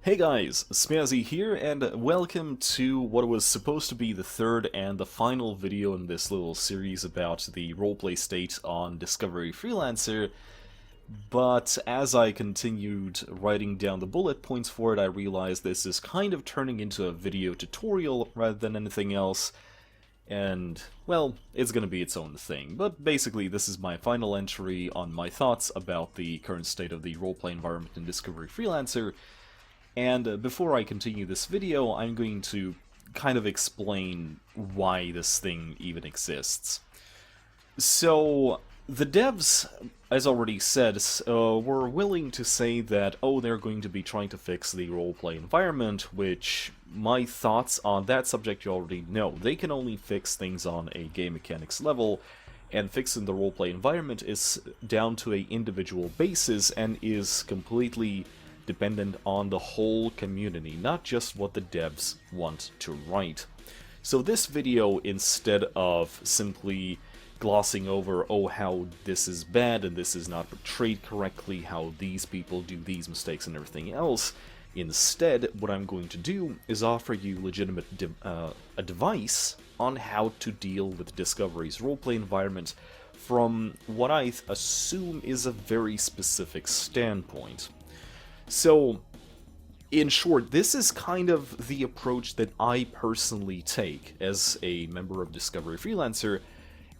Hey guys, Smazzy here, and welcome to what was supposed to be the third and the final video in this little series about the roleplay state on Discovery Freelancer, but as I continued writing down the bullet points for it, I realized this is kind of turning into a video tutorial rather than anything else, and, well, it's gonna be its own thing. But basically, this is my final entry on my thoughts about the current state of the roleplay environment in Discovery Freelancer. And before I continue this video, I'm going to kind of explain why this thing even exists. So, the devs, as already said, were willing to say that, oh, they're going to be trying to fix the roleplay environment, which my thoughts on that subject you already know. They can only fix things on a game mechanics level, and fixing the roleplay environment is down to an individual basis and is completely dependent on the whole community, not just what the devs want to write. So this video, instead of simply glossing over, oh, how this is bad and this is not portrayed correctly, how these people do these mistakes and everything else, instead, what I'm going to do is offer you legitimate advice on how to deal with Discovery's roleplay environment from what I assume is a very specific standpoint. So, in short, this is kind of the approach that I personally take as a member of Discovery Freelancer,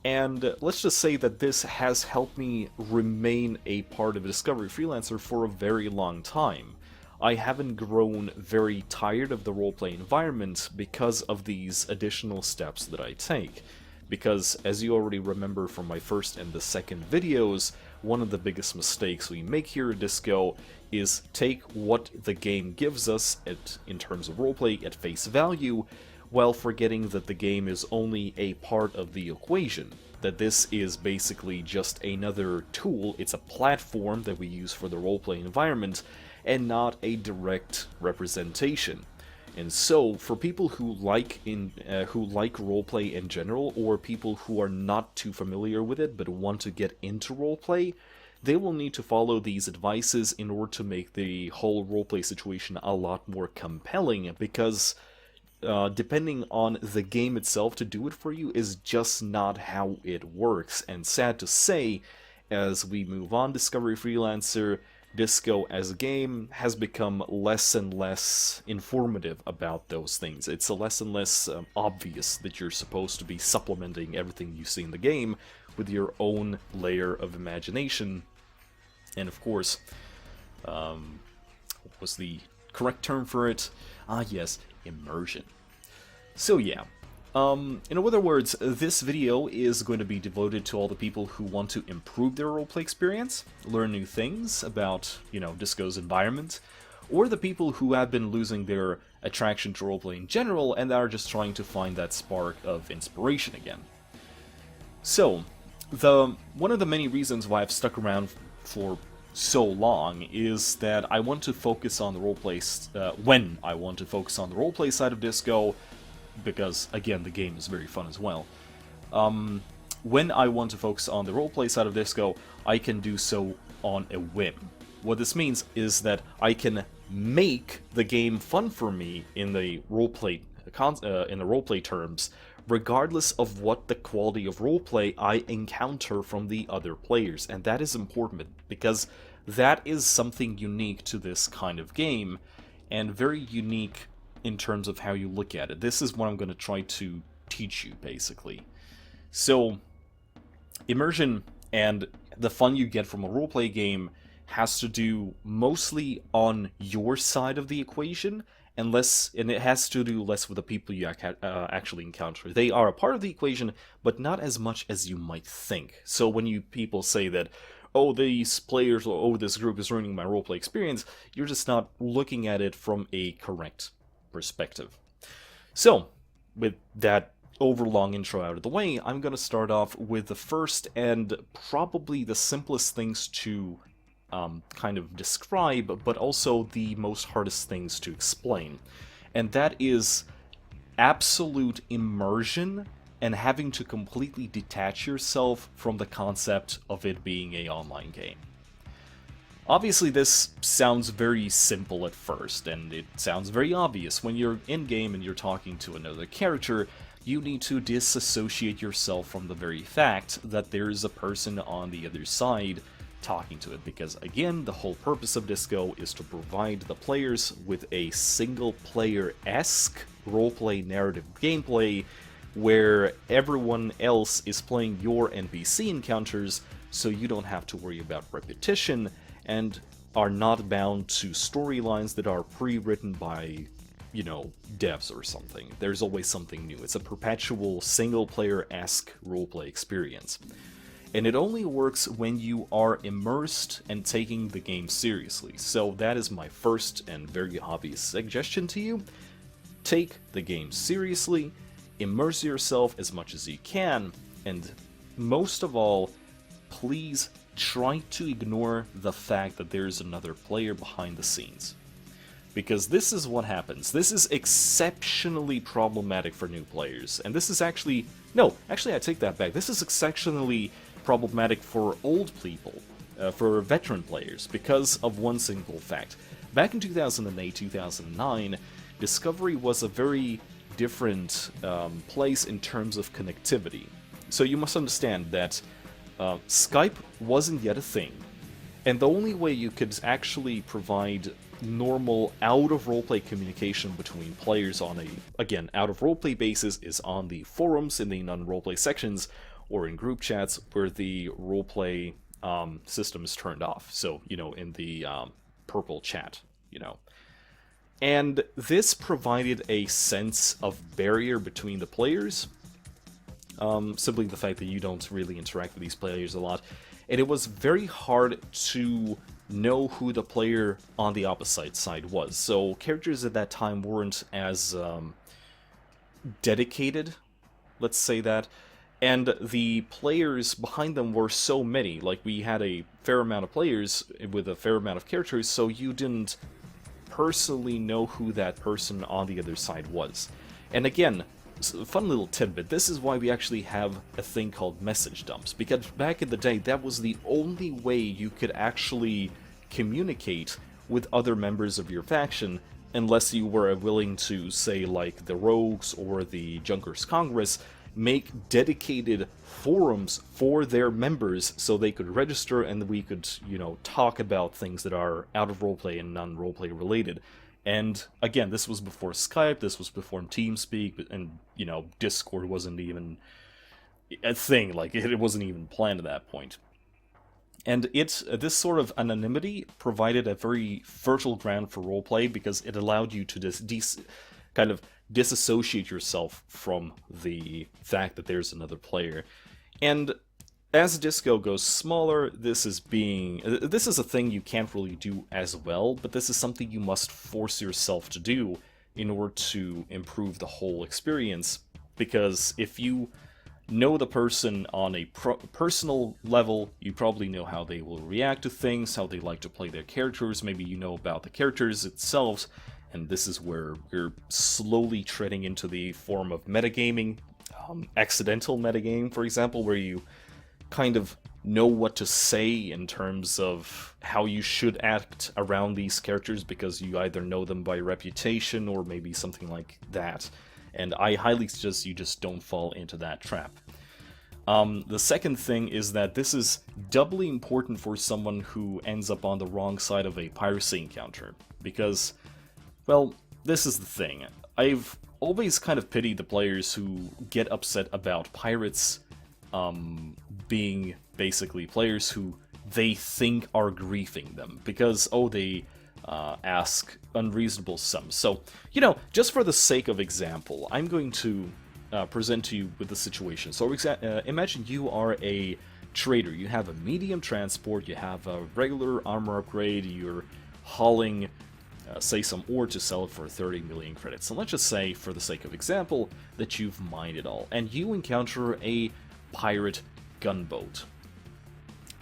and let's just say that this has helped me remain a part of Discovery Freelancer for a very long time. I haven't grown very tired of the roleplay environment because of these additional steps that I take. Because, as you already remember from my first and the second videos, one of the biggest mistakes we make here at Disco is take what the game gives us in terms of roleplay at face value, while forgetting that the game is only a part of the equation. That this is basically just another tool, it's a platform that we use for the roleplay environment, and not a direct representation. And so, for people who like roleplay in general, or people who are not too familiar with it but want to get into roleplay, they will need to follow these advices in order to make the whole roleplay situation a lot more compelling, because depending on the game itself to do it for you is just not how it works. And sad to say, as we move on Discovery Freelancer, Disco as a game has become less and less informative about those things. It's less and less obvious that you're supposed to be supplementing everything you see in the game with your own layer of imagination. And of course, what was the correct term for it? Ah yes, immersion. So yeah. In other words, this video is going to be devoted to all the people who want to improve their roleplay experience, learn new things about, Disco's environment, or the people who have been losing their attraction to roleplay in general and are just trying to find that spark of inspiration again. So, one of the many reasons why I've stuck around for so long is that I want to focus on the roleplay, when I want to focus on the roleplay side of Disco, because, again, the game is very fun as well. When I want to focus on the roleplay side of Disco, I can do so on a whim. What this means is that I can make the game fun for me in the roleplay terms, regardless of what the quality of roleplay I encounter from the other players. And that is important, because that is something unique to this kind of game, and very unique in terms of how you look at it. This is what I'm going to try to teach you, basically. So, immersion and the fun you get from a roleplay game has to do mostly on your side of the equation, and it has to do less with the people you actually encounter. They are a part of the equation, but not as much as you might think. So when people say that, oh, these players or oh, this group is ruining my roleplay experience, you're just not looking at it from a correct perspective. So, with that overlong intro out of the way, I'm going to start off with the first and probably the simplest things to kind of describe, but also the most hardest things to explain. And that is absolute immersion and having to completely detach yourself from the concept of it being an online game. Obviously, this sounds very simple at first, and it sounds very obvious. When you're in-game and you're talking to another character, you need to disassociate yourself from the very fact that there is a person on the other side talking to it, because again, the whole purpose of Disco is to provide the players with a single-player-esque roleplay narrative gameplay where everyone else is playing your NPC encounters, so you don't have to worry about repetition and are not bound to storylines that are pre-written by, you know, devs or something. There's always something new. It's a perpetual single-player-esque roleplay experience. And it only works when you are immersed and taking the game seriously. So that is my first and very obvious suggestion to you. Take the game seriously, immerse yourself as much as you can, and most of all, please try to ignore the fact that there's another player behind the scenes. Because this is what happens. This is exceptionally problematic for new players. And this is actually... No, actually I take that back. This is exceptionally problematic for old people, for veteran players, because of one simple fact. Back in 2008, 2009, Discovery was a very different place in terms of connectivity. So you must understand that Skype wasn't yet a thing, and the only way you could actually provide normal out-of-roleplay communication between players on a, again, out-of-roleplay basis is on the forums, in the non-roleplay sections, or in group chats where the roleplay system is turned off. So, you know, in the purple chat, you know. And this provided a sense of barrier between the players, simply the fact that you don't really interact with these players a lot. And it was very hard to know who the player on the opposite side was. So characters at that time weren't as dedicated, let's say that. And the players behind them were so many. Like, we had a fair amount of players with a fair amount of characters, so you didn't personally know who that person on the other side was. And again, fun little tidbit, this is why we actually have a thing called message dumps, because back in the day that was the only way you could actually communicate with other members of your faction, unless you were willing to, say, like the Rogues or the Junkers Congress, make dedicated forums for their members so they could register and we could, you know, talk about things that are out of roleplay and non-roleplay related. And again, this was before Skype, this was before TeamSpeak, and, you know, Discord wasn't even a thing, like, it wasn't even planned at that point. And this sort of anonymity provided a very fertile ground for roleplay, because it allowed you to kind of disassociate yourself from the fact that there's another player. And as Disco goes smaller, this is a thing you can't really do as well, but this is something you must force yourself to do in order to improve the whole experience, because if you know the person on a personal level, you probably know how they will react to things, how they like to play their characters, maybe you know about the characters itself, and this is where you're slowly treading into the form of metagaming, accidental metagame, for example, where you kind of know what to say in terms of how you should act around these characters, because you either know them by reputation or maybe something like that. And I highly suggest you just don't fall into that trap. The second thing is that this is doubly important for someone who ends up on the wrong side of a piracy encounter, because, well, this is the thing. I've always kind of pitied the players who get upset about pirates being basically players who they think are griefing them, because, oh, they ask unreasonable sums. So, you know, just for the sake of example, I'm going to present to you with the situation. So imagine you are a trader. You have a medium transport, you have a regular armor upgrade, you're hauling, say, some ore to sell it for 30 million credits. And let's just say, for the sake of example, that you've mined it all, and you encounter a pirate gunboat.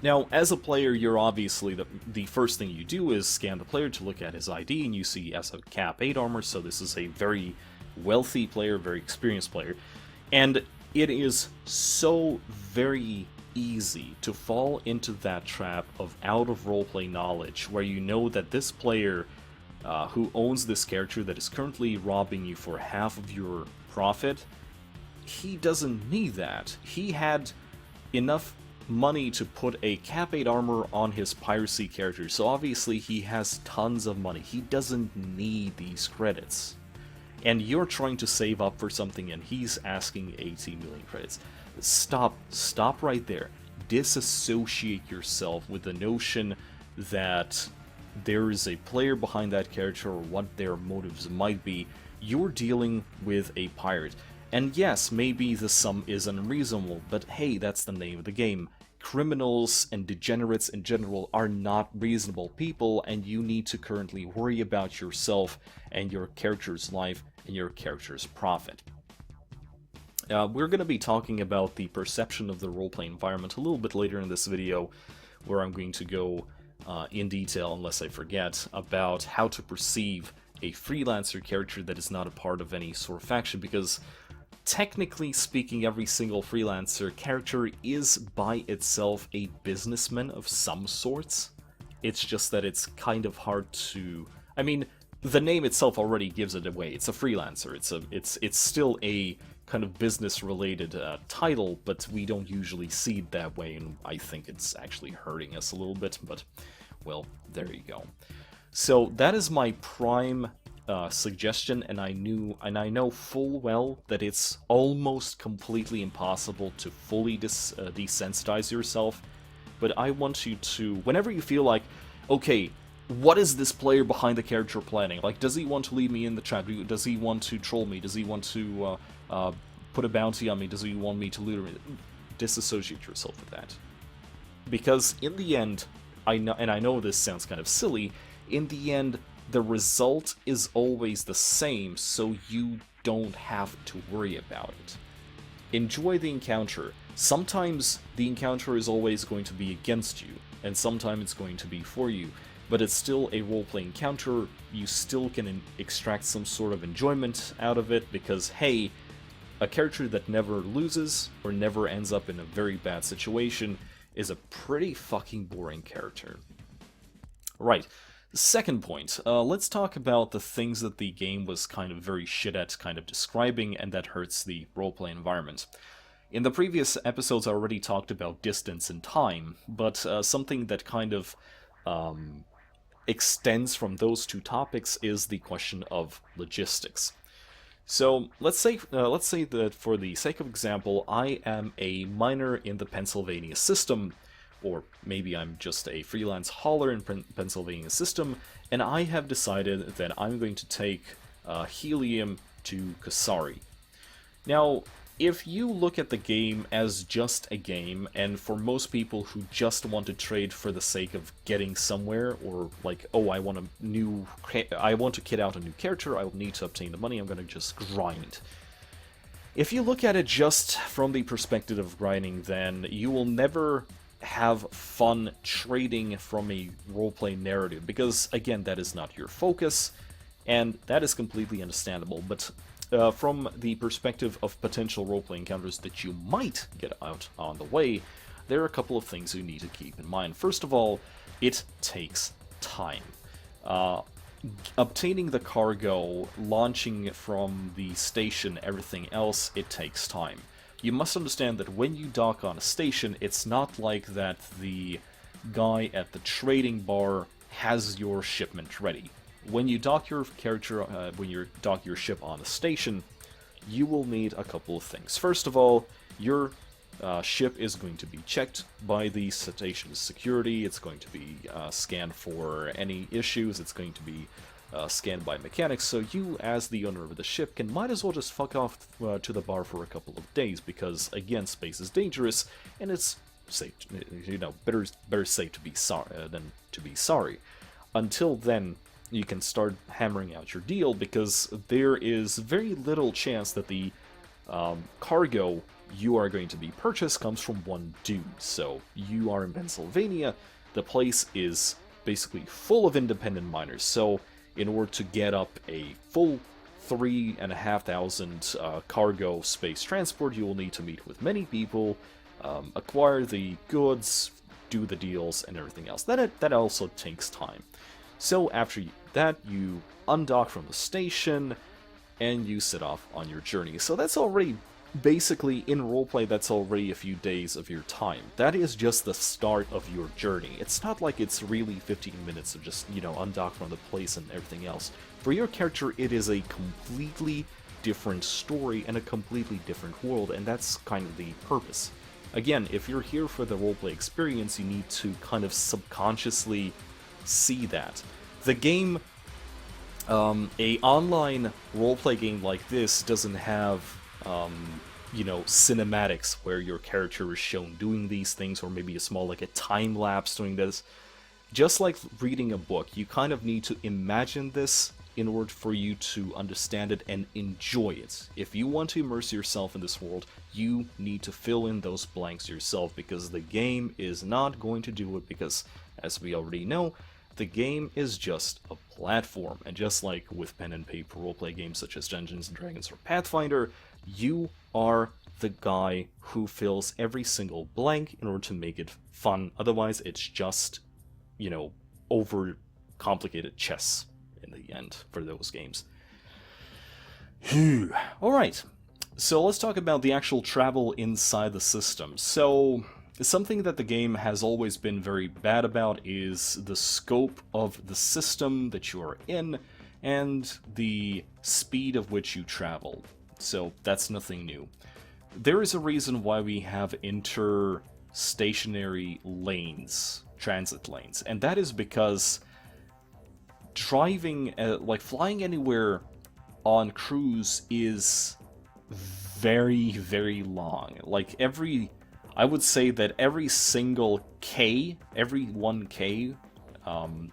Now, as a player, you're obviously, the first thing you do is scan the player to look at his ID, and you see he has a cap 8 armor, so this is a very wealthy player, very experienced player. And it is so very easy to fall into that trap of out-of-roleplay knowledge, where you know that this player who owns this character that is currently robbing you for half of your profit, he doesn't need that. He had enough money to put a Cap 8 armor on his Piracy character, so obviously he has tons of money. He doesn't need these credits. And you're trying to save up for something and he's asking 80 million credits. Stop right there. Disassociate yourself with the notion that there is a player behind that character or what their motives might be. You're dealing with a pirate. And yes, maybe the sum is unreasonable, but hey, that's the name of the game. Criminals and degenerates in general are not reasonable people, and you need to currently worry about yourself and your character's life and your character's profit. We're going to be talking about the perception of the roleplay environment a little bit later in this video, where I'm going to go in detail, unless I forget, about how to perceive a freelancer character that is not a part of any sort of faction, because technically speaking, every single freelancer character is by itself a businessman of some sorts. It's just that it's kind of hard to... I mean, the name itself already gives it away. It's a freelancer. It's still a kind of business-related title, but we don't usually see it that way, and I think it's actually hurting us a little bit, but, well, there you go. So that is my prime suggestion, and I know full well that it's almost completely impossible to fully desensitize yourself, but I want you to, whenever you feel like, okay, what is this player behind the character planning? Like, does he want to leave me in the chat? Does he want to troll me? Does he want to put a bounty on me? Does he want me to loot him? Disassociate yourself with that. Because in the end, I know this sounds kind of silly, in the end, the result is always the same, so you don't have to worry about it. Enjoy the encounter. Sometimes the encounter is always going to be against you, and sometimes it's going to be for you, but it's still a roleplay encounter. You still can extract some sort of enjoyment out of it, because, hey, a character that never loses or never ends up in a very bad situation is a pretty fucking boring character. Right. Second point, let's talk about the things that the game was kind of very shit at kind of describing, and that hurts the roleplay environment. In the previous episodes I already talked about distance and time, but something that kind of extends from those two topics is the question of logistics. So let's say that for the sake of example, I am a miner in the Pennsylvania system, or maybe I'm just a freelance hauler in Pennsylvania system, and I have decided that I'm going to take helium to Kasari. Now, if you look at the game as just a game, and for most people who just want to trade for the sake of getting somewhere, or like, oh, I want to kit out a new character, I will need to obtain the money, I'm going to just grind. If you look at it just from the perspective of grinding, then you will never have fun trading from a roleplay narrative, because again, that is not your focus, and that is completely understandable. But from the perspective of potential roleplay encounters that you might get out on the way, there are a couple of things you need to keep in mind. First of all, it takes time. Obtaining the cargo, launching from the station, everything else, it takes time. You must understand that when you dock on a station, it's not like that the guy at the trading bar has your shipment ready. When you dock your character, when you dock your ship on a station, you will need a couple of things. First of all, your ship is going to be checked by the station's security. It's going to be scanned for any issues. It's going to be scanned by mechanics, so you, as the owner of the ship, might as well just fuck off to the bar for a couple of days, because, again, space is dangerous, and it's safe, better safe to be sorry than to be sorry. Until then, you can start hammering out your deal, because there is very little chance that the cargo you are going to be purchased comes from one dude. So, you are in Pennsylvania, the place is basically full of independent miners, so in order to get up a full 3,500 cargo space transport, you will need to meet with many people, acquire the goods, do the deals, and everything else. That also takes time. So after that, you undock from the station, and you set off on your journey. So that's already, basically, in roleplay, that's already a few days of your time. That is just the start of your journey. It's not like it's really 15 minutes of just, undock from the place and everything else. For your character, it is a completely different story and a completely different world, and that's kind of the purpose. Again, if you're here for the roleplay experience, you need to kind of subconsciously see that. The game, a online roleplay game like this doesn't have, cinematics where your character is shown doing these things, or maybe a small, like a time lapse doing this. Just like reading a book, you kind of need to imagine this in order for you to understand it and enjoy it. If you want to immerse yourself in this world, you need to fill in those blanks yourself, because the game is not going to do it, because, as we already know, the game is just a platform, and just like with pen and paper roleplay games such as Dungeons & Dragons or Pathfinder, you are the guy who fills every single blank in order to make it fun. Otherwise, it's just, over-complicated chess in the end for those games. Alright, so let's talk about the actual travel inside the system. So, something that the game has always been very bad about is the scope of the system that you are in and the speed of which you travel. So that's nothing new. There is a reason why we have inter-stationary lanes, transit lanes, and that is because driving, flying anywhere on cruise is very, very long. I would say that every single K, every 1K,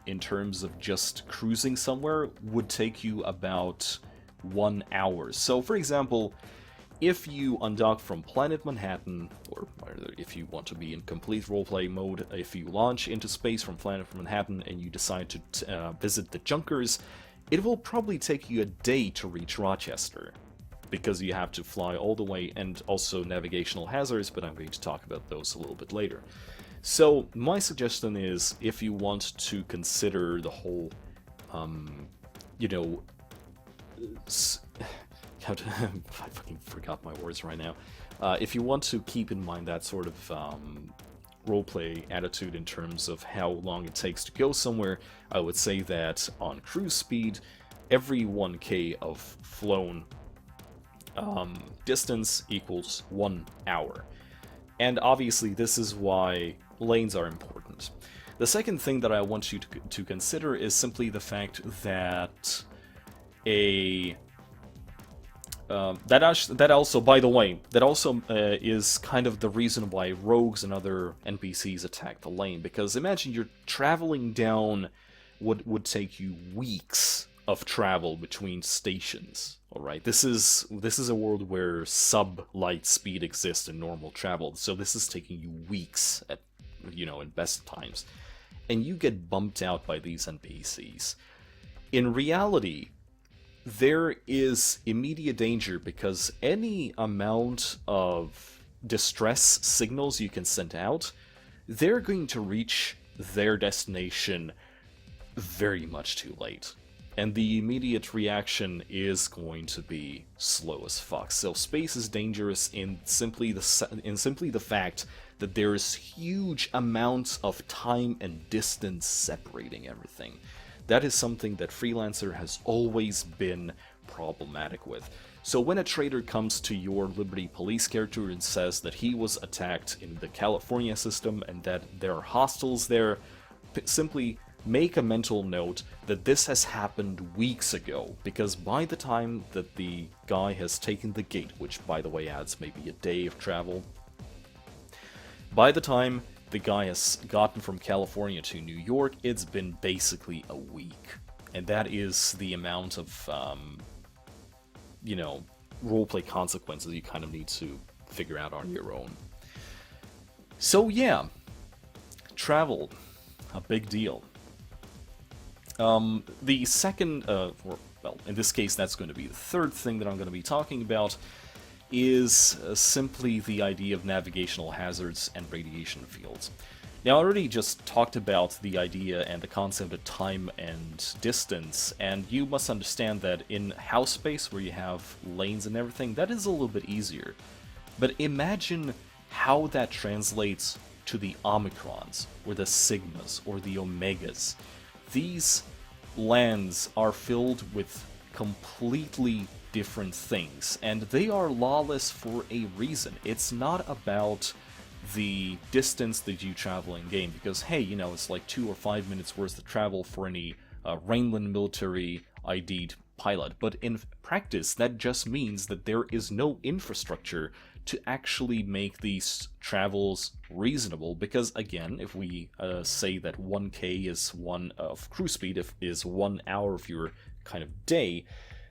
in terms of just cruising somewhere, would take you about 1 hour. So, for example, if you undock from Planet Manhattan, or if you want to be in complete roleplay mode, if you launch into space from Planet Manhattan and you decide to visit the Junkers, it will probably take you a day to reach Rochester, because you have to fly all the way, and also navigational hazards, but I'm going to talk about those a little bit later. So, my suggestion is, if you want to consider the whole, I fucking forgot my words right now. If you want to keep in mind that sort of roleplay attitude in terms of how long it takes to go somewhere, I would say that on cruise speed, every 1K of flown distance equals 1 hour. And obviously this is why lanes are important. The second thing that I want you to consider is simply the fact that that also is kind of the reason why rogues and other NPCs attack the lane. Because imagine you're traveling down what would take you weeks of travel between stations. Alright, this is a world where sub-light speed exists in normal travel, so this is taking you weeks at, in best times. And you get bumped out by these NPCs. In reality, there is immediate danger, because any amount of distress signals you can send out, they're going to reach their destination very much too late. And the immediate reaction is going to be slow as fuck. So space is dangerous in simply the fact that there is huge amounts of time and distance separating everything. That is something that Freelancer has always been problematic with. So when a traitor comes to your Liberty Police character and says that he was attacked in the California system and that there are hostiles there, simply make a mental note that this has happened weeks ago, because by the time that the guy has taken the gate, which by the way adds maybe a day of travel, by the time the guy has gotten from California to New York, it's been basically a week. And that is the amount of, roleplay consequences you kind of need to figure out on your own. So yeah, travel, a big deal. The second, in this case that's going to be the third thing that I'm going to be talking about, is simply the idea of navigational hazards and radiation fields. Now, I already just talked about the idea and the concept of time and distance, and you must understand that in house space, where you have lanes and everything, that is a little bit easier. But imagine how that translates to the Omicrons, or the Sigmas, or the Omegas. These lands are filled with completely different things, and they are lawless for a reason. It's not about the distance that you travel in game, because hey, you know, it's like 2 or 5 minutes worth of travel for any Rhineland military ID'd pilot, but in practice that just means that there is no infrastructure to actually make these travels reasonable, because again, if we say that 1k is one of cruise speed, is 1 hour of your kind of day,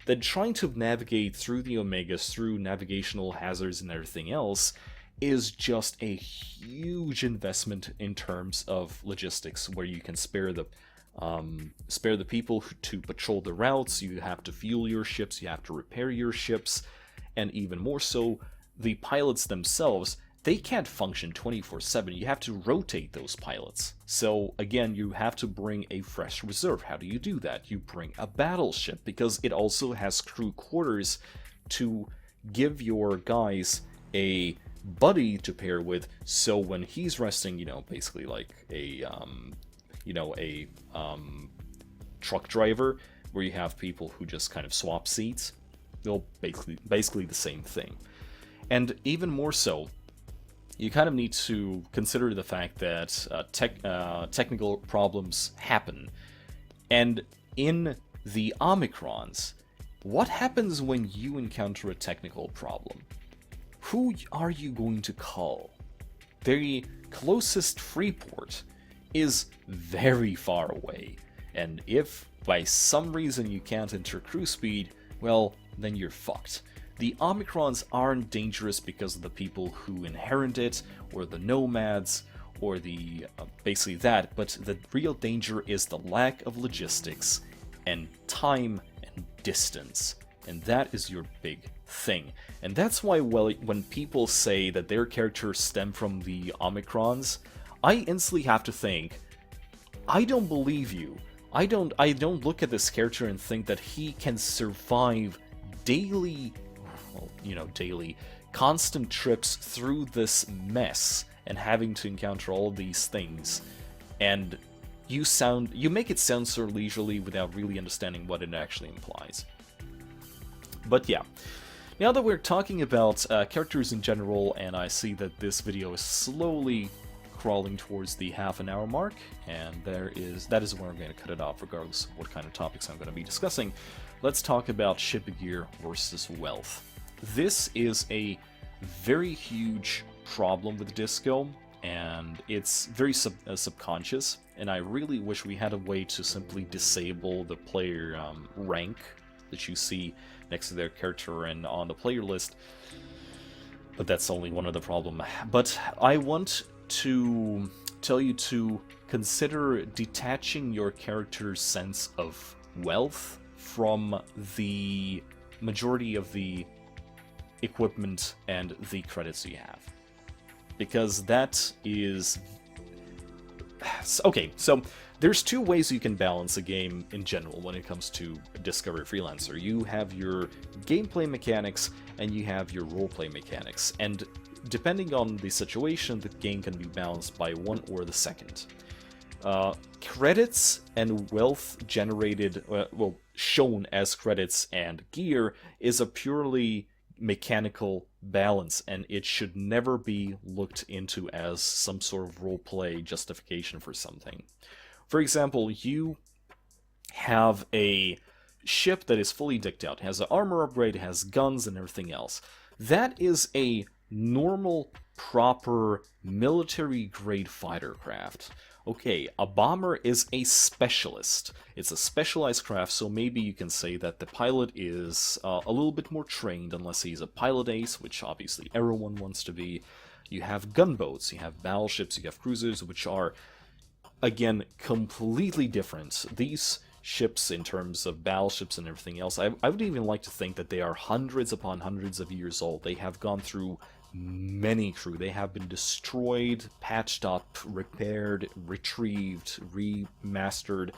then trying to navigate through the Omegas, through navigational hazards and everything else, is just a huge investment in terms of logistics, where you can spare the people to patrol the routes, you have to fuel your ships, you have to repair your ships, and even more so, the pilots themselves, they can't function 24/7, you have to rotate those pilots. So again, you have to bring a fresh reserve. How do you do that? You bring a battleship, because it also has crew quarters to give your guys a buddy to pair with, so when he's resting, you know, basically like a truck driver, where you have people who just kind of swap seats, well, basically the same thing. And even more so, you kind of need to consider the fact that technical problems happen. And in the Omicrons, what happens when you encounter a technical problem? Who are you going to call? The closest free port is very far away, and if by some reason you can't enter cruise speed, well, then you're fucked. The Omicrons aren't dangerous because of the people who inherit it, or the nomads, or the basically that, but the real danger is the lack of logistics and time and distance, and that is your big thing. And that's why, well, when people say that their characters stem from the Omicrons, I instantly have to think, I don't believe you. I don't look at this character and think that he can survive daily constant trips through this mess and having to encounter all these things, and you make it sound so leisurely without really understanding what it actually implies. But yeah, now that we're talking about characters in general, and I see that this video is slowly crawling towards the half-an-hour mark, and that is where I'm going to cut it off, regardless of what kind of topics I'm going to be discussing. Let's talk about ship gear versus wealth. This is a very huge problem with Disco, and it's very subconscious, and I really wish we had a way to simply disable the player rank that you see next to their character and on the player list, but that's only one of the problem. But I want to tell you to consider detaching your character's sense of wealth from the majority of the equipment and the credits you have, because that is okay. So there's two ways you can balance a game in general when it comes to Discovery Freelancer. You have your gameplay mechanics and you have your roleplay mechanics, and depending on the situation, the game can be balanced by one or the second. Credits and wealth generated, shown as credits and gear, is a purely mechanical balance, and it should never be looked into as some sort of roleplay justification for something. For example, you have a ship that is fully decked out, has an armor upgrade, has guns and everything else. That is a normal, proper, military-grade fighter craft. Okay, a bomber is a specialist. It's a specialized craft, so maybe you can say that the pilot is a little bit more trained, unless he's a pilot ace, which obviously everyone wants to be. You have gunboats, you have battleships, you have cruisers, which are, again, completely different. These ships, in terms of battleships and everything else, I would even like to think that they are hundreds upon hundreds of years old. They have gone through many crew. They have been destroyed, patched up, repaired, retrieved, remastered.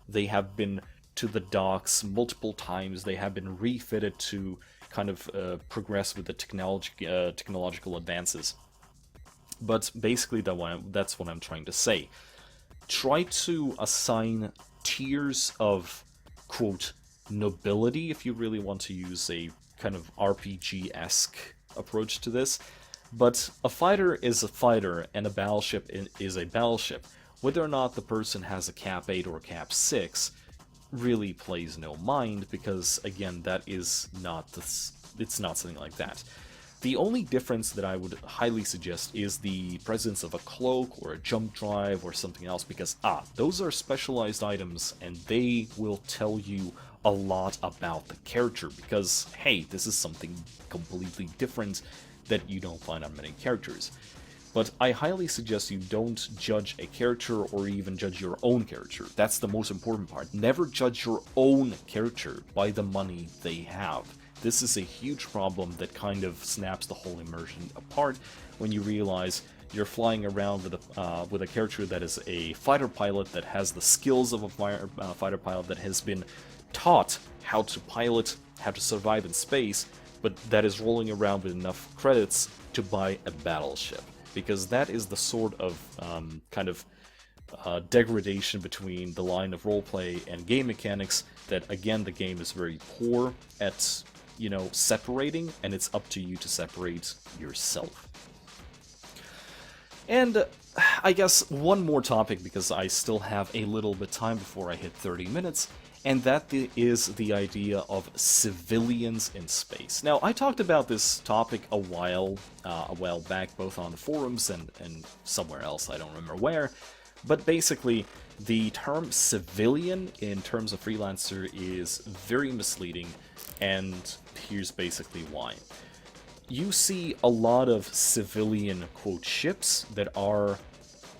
They have been to the docks multiple times. They have been refitted to kind of progress with the technological advances. But basically, that's what I'm trying to say. Try to assign tiers of, quote, nobility, if you really want to use a kind of RPG-esque approach to this. But a fighter is a fighter, and a battleship is a battleship. Whether or not the person has a Cap 8 or Cap 6 really plays no mind, because, again, that is not it's not something like that. The only difference that I would highly suggest is the presence of a cloak or a jump drive or something else, because, those are specialized items, and they will tell you a lot about the character, because, hey, this is something completely different that you don't find on many characters. But I highly suggest you don't judge a character or even judge your own character. That's the most important part. Never judge your own character by the money they have. This is a huge problem that kind of snaps the whole immersion apart when you realize you're flying around with a character that is a fighter pilot, that has the skills of a fighter pilot, that has been taught how to pilot, how to survive in space, but that is rolling around with enough credits to buy a battleship. Because that is the sort of degradation between the line of roleplay and game mechanics that, again, the game is very poor at, separating, and it's up to you to separate yourself. And I guess one more topic, because I still have a little bit time before I hit 30 minutes, and that is the idea of civilians in space. Now, I talked about this topic a while back, both on the forums and somewhere else, I don't remember where, but basically, the term civilian in terms of Freelancer is very misleading, and here's basically why. You see a lot of civilian, quote, ships that are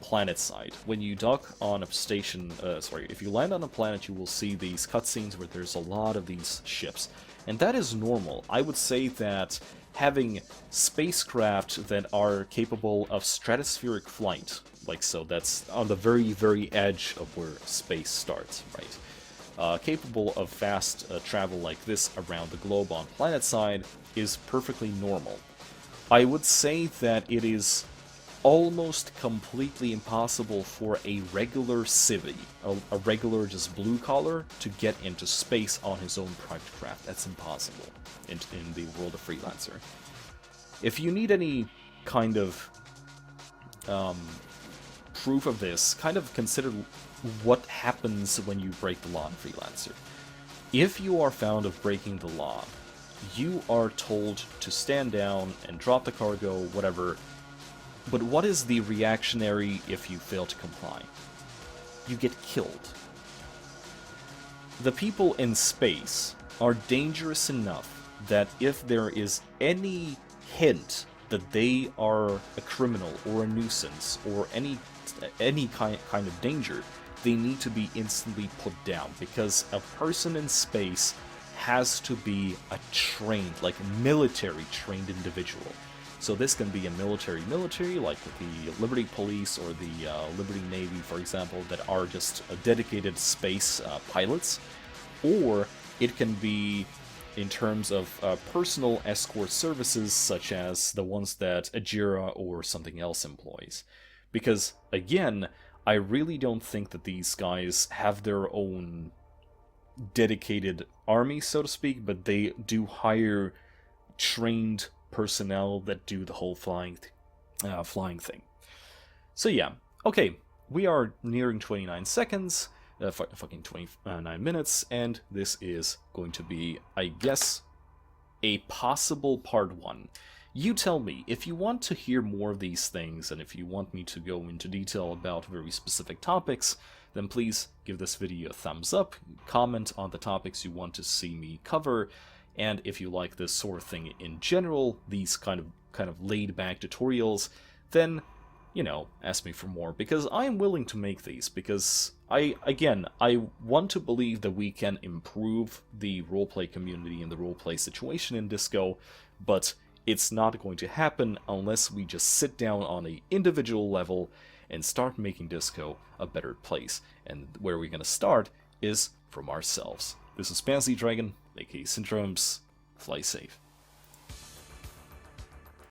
planet-side. When you dock on a station, if you land on a planet, you will see these cutscenes where there's a lot of these ships. And that is normal. I would say that having spacecraft that are capable of stratospheric flight, like so, that's on the very, very edge of where space starts, right? Capable of fast travel like this around the globe on planet-side is perfectly normal. I would say that it is almost completely impossible for a regular civvy, a regular just blue collar, to get into space on his own private craft. That's impossible in the world of Freelancer. If you need any kind of proof of this, kind of consider what happens when you break the law in Freelancer. If you are found of breaking the law, you are told to stand down and drop the cargo, whatever. But what is the reactionary if you fail to comply? You get killed. The people in space are dangerous enough that if there is any hint that they are a criminal or a nuisance or any kind of danger, they need to be instantly put down, because a person in space has to be a trained, like military trained individual. So this can be a military, like the Liberty Police or the Liberty Navy, for example, that are just dedicated space pilots. Or it can be in terms of personal escort services, such as the ones that Ajira or something else employs. Because, again, I really don't think that these guys have their own dedicated army, so to speak, but they do hire trained personnel that do the whole flying thing. So yeah, okay, we are nearing 29 seconds, fucking 29 minutes, and this is going to be, I guess, a possible part 1. You tell me, if you want to hear more of these things, and if you want me to go into detail about very specific topics, then please give this video a thumbs up, comment on the topics you want to see me cover, and if you like this sort of thing in general, these kind of laid-back tutorials, then, ask me for more, because I am willing to make these, because I want to believe that we can improve the roleplay community and the roleplay situation in Disco, but it's not going to happen unless we just sit down on an individual level and start making Disco a better place. And where we're going to start is from ourselves. This is Fancy Dragon, aka Syndromes. Fly safe.